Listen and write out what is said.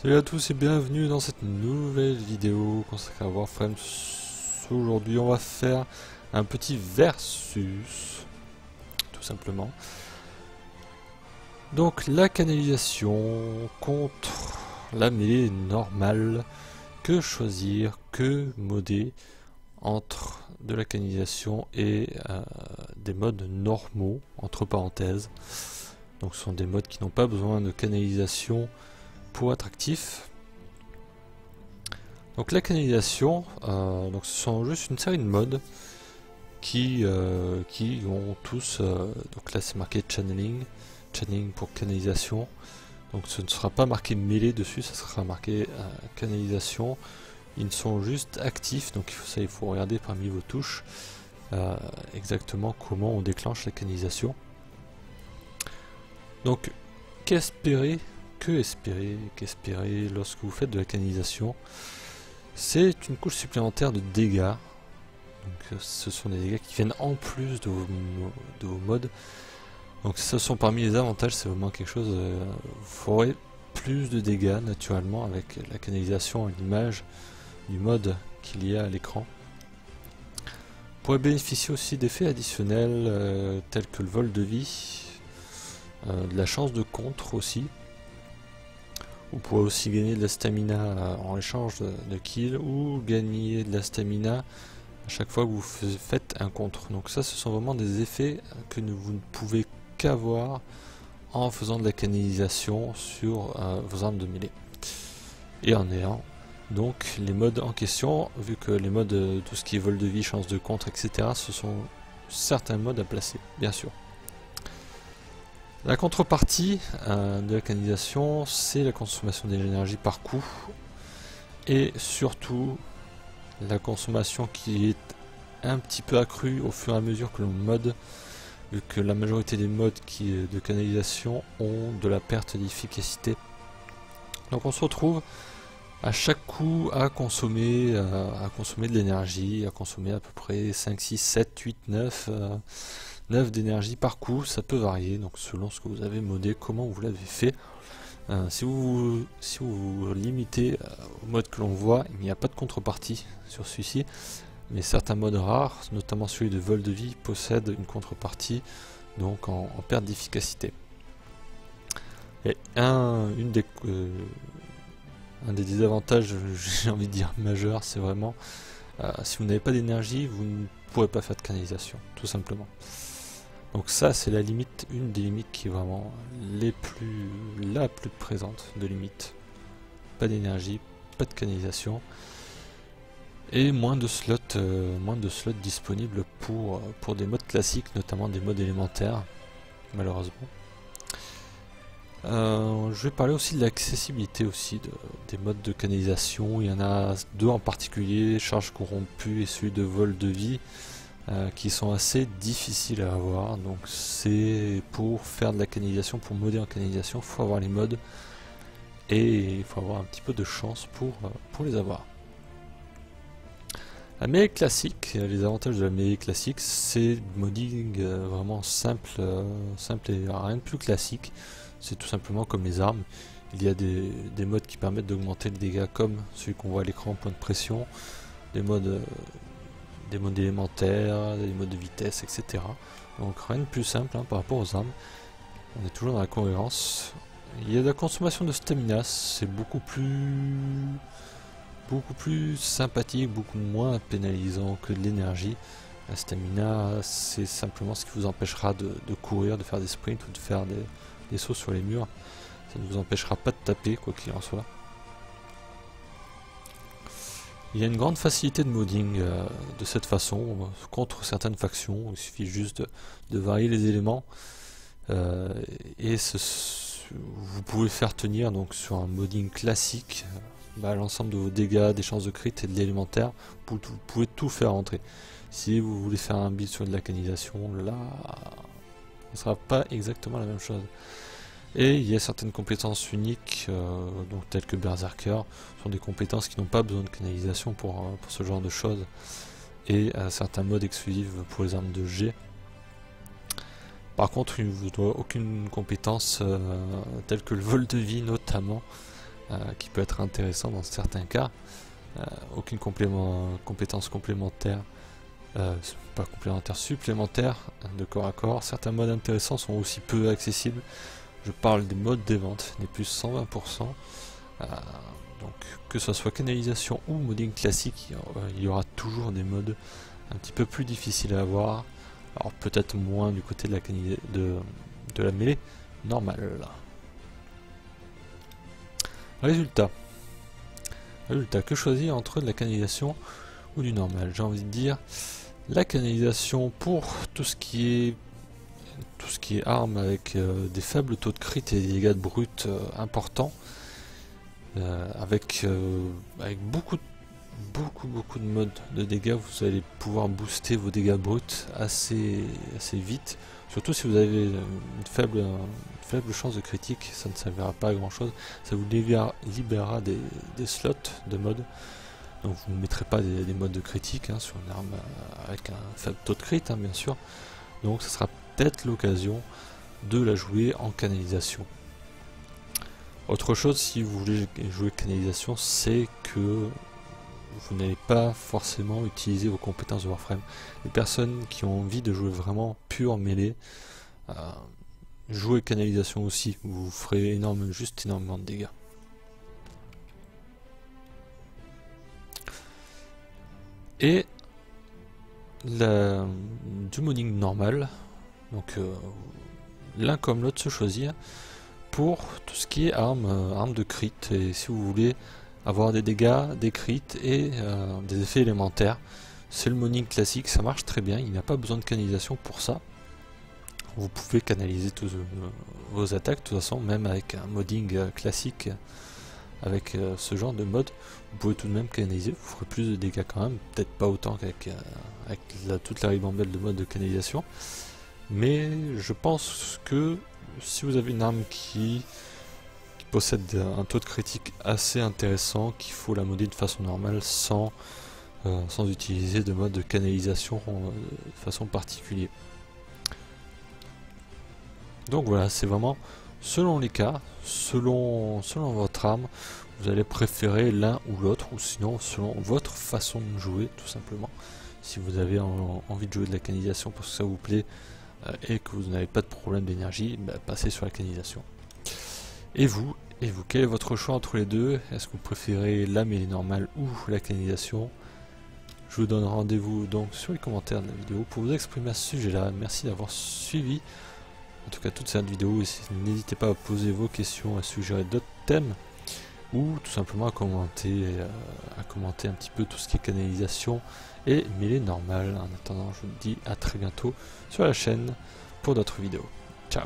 Salut à tous et bienvenue dans cette nouvelle vidéo consacrée à Warframe. Aujourd'hui on va faire un petit versus, tout simplement. Donc la canalisation contre la mêlée normale. Que choisir, que modder entre de la canalisation et des modes normaux, entre parenthèses. Donc ce sont des modes qui n'ont pas besoin de canalisation pour être actifs. Donc la canalisation, donc ce sont juste une série de modes qui ont tous, donc là c'est marqué channeling pour canalisation, donc ce ne sera pas marqué mêlée dessus, ça sera marqué canalisation. Ils sont juste actifs, donc il faut regarder parmi vos touches exactement comment on déclenche la canalisation. Donc qu'espérer lorsque vous faites de la canalisation? C'est une couche supplémentaire de dégâts. Donc ce sont des dégâts qui viennent en plus de vos modes. Donc ce sont parmi les avantages, c'est vraiment quelque chose, vous ferez plus de dégâts naturellement avec la canalisation à l'image du mode qu'il y a à l'écran. Vous pourrez bénéficier aussi d'effets additionnels tels que le vol de vie, de la chance de contre aussi. Vous pourrez aussi gagner de la stamina en échange de kills ou gagner de la stamina à chaque fois que vous faites un contre. Donc ça, ce sont vraiment des effets que vous ne pouvez qu'avoir en faisant de la canalisation sur vos armes de mêlée. Et en ayant donc les modes en question, vu que les modes, tout ce qui est vol de vie, chance de contre, etc., ce sont certains modes à placer, bien sûr. La contrepartie de la canalisation, c'est la consommation d'énergie par coup et surtout la consommation qui est un petit peu accrue au fur et à mesure que l'on mode, vu que la majorité des modes de canalisation ont de la perte d'efficacité. Donc on se retrouve à chaque coup à consommer de l'énergie, à consommer à peu près 5, 6, 7, 8, 9 d'énergie par coup. Ça peut varier donc selon ce que vous avez modé, comment vous l'avez fait. Si vous vous limitez au mode que l'on voit, il n'y a pas de contrepartie sur celui-ci, mais certains modes rares, notamment celui de vol de vie, possèdent une contrepartie, donc en perte d'efficacité. Et un des désavantages, j'ai envie de dire majeurs, c'est vraiment si vous n'avez pas d'énergie, vous ne pourrez pas faire de canalisation, tout simplement. Donc ça, c'est la limite, une des limites qui est vraiment la plus présente de limite. Pas d'énergie, pas de canalisation et moins de slots disponibles pour des modes classiques, notamment des modes élémentaires, malheureusement. Je vais parler aussi de l'accessibilité aussi des modes de canalisation. Il y en a deux en particulier, charge corrompue et celui de vol de vie, qui sont assez difficiles à avoir. Donc c'est pour faire de la canalisation, pour modder en canalisation, il faut avoir les modes et il faut avoir un petit peu de chance pour les avoir. La mêlée classique, les avantages de la mêlée classique, c'est modding vraiment simple et rien de plus classique. C'est tout simplement comme les armes. Il y a des modes qui permettent d'augmenter le dégât comme celui qu'on voit à l'écran, point de pression, des modes élémentaires, des modes de vitesse, etc. Donc rien de plus simple par rapport aux armes. On est toujours dans la cohérence. Il y a de la consommation de stamina, c'est beaucoup plus sympathique, beaucoup moins pénalisant que de l'énergie. La stamina, c'est simplement ce qui vous empêchera de courir, de faire des sprints ou de faire des sauts sur les murs. Ça ne vous empêchera pas de taper, quoi qu'il en soit. Il y a une grande facilité de modding de cette façon contre certaines factions. Il suffit juste de varier les éléments et vous pouvez faire tenir donc sur un modding classique l'ensemble de vos dégâts, des chances de crit et de l'élémentaire. Vous pouvez tout faire rentrer. Si vous voulez faire un build sur de la canalisation, là, ce ne sera pas exactement la même chose. Et il y a certaines compétences uniques, donc telles que Berserker, sont des compétences qui n'ont pas besoin de canalisation pour ce genre de choses. Et certains modes exclusifs pour les armes de G. Par contre, il ne vous doit aucune compétence telle que le vol de vie notamment, qui peut être intéressant dans certains cas. Aucune compétence complémentaire, pas complémentaire, supplémentaire de corps à corps. Certains modes intéressants sont aussi peu accessibles. Je parle des modes des ventes, des plus 120%. Donc que ce soit canalisation ou modding classique, il y aura toujours des modes un petit peu plus difficiles à avoir. Alors peut-être moins du côté de la mêlée normale. Résultat, que choisir entre de la canalisation ou du normal? J'ai envie de dire la canalisation pour tout ce qui est arme avec des faibles taux de crit et des dégâts de brut importants, avec beaucoup de modes de dégâts. Vous allez pouvoir booster vos dégâts bruts assez vite, surtout si vous avez une faible chance de critique. Ça ne servira pas à grand chose, ça vous libérera des slots de mode. Donc vous ne mettrez pas des modes de critique sur une arme avec un faible taux de crit, bien sûr. Donc ce sera peut-être l'occasion de la jouer en canalisation. Autre chose, si vous voulez jouer canalisation, c'est que vous n'allez pas forcément utiliser vos compétences de Warframe. Les personnes qui ont envie de jouer vraiment pure mêlée, jouez canalisation aussi, vous ferez juste énormément de dégâts. Et du modding normal, donc l'un comme l'autre se choisir pour tout ce qui est armes de crit. Et si vous voulez avoir des dégâts, des crits et des effets élémentaires, c'est le modding classique, ça marche très bien, il n'y a pas besoin de canalisation pour ça. Vous pouvez canaliser tous vos attaques, de toute façon, même avec un modding classique, avec ce genre de mode, vous pouvez tout de même canaliser, vous ferez plus de dégâts quand même, peut-être pas autant qu'avec toute la ribambelle de mode de canalisation, mais je pense que si vous avez une arme qui possède un taux de critique assez intéressant, qu'il faut la modder de façon normale sans utiliser de mode de canalisation de façon particulière. Donc voilà, c'est vraiment selon les cas, selon votre arme, vous allez préférer l'un ou l'autre, ou sinon selon votre façon de jouer tout simplement. Si vous avez envie de jouer de la canalisation parce que ça vous plaît et que vous n'avez pas de problème d'énergie, passez sur la canalisation. Et vous, quel est votre choix entre les deux? Est-ce que vous préférez la mêlée normale ou la canalisation? Je vous donne rendez-vous donc sur les commentaires de la vidéo pour vous exprimer à ce sujet-là. Merci d'avoir suivi en tout cas toute cette vidéo, et n'hésitez pas à poser vos questions, à suggérer d'autres thèmes ou tout simplement à commenter un petit peu tout ce qui est canalisation et mêlée normale. En attendant, je vous dis à très bientôt sur la chaîne pour d'autres vidéos. Ciao.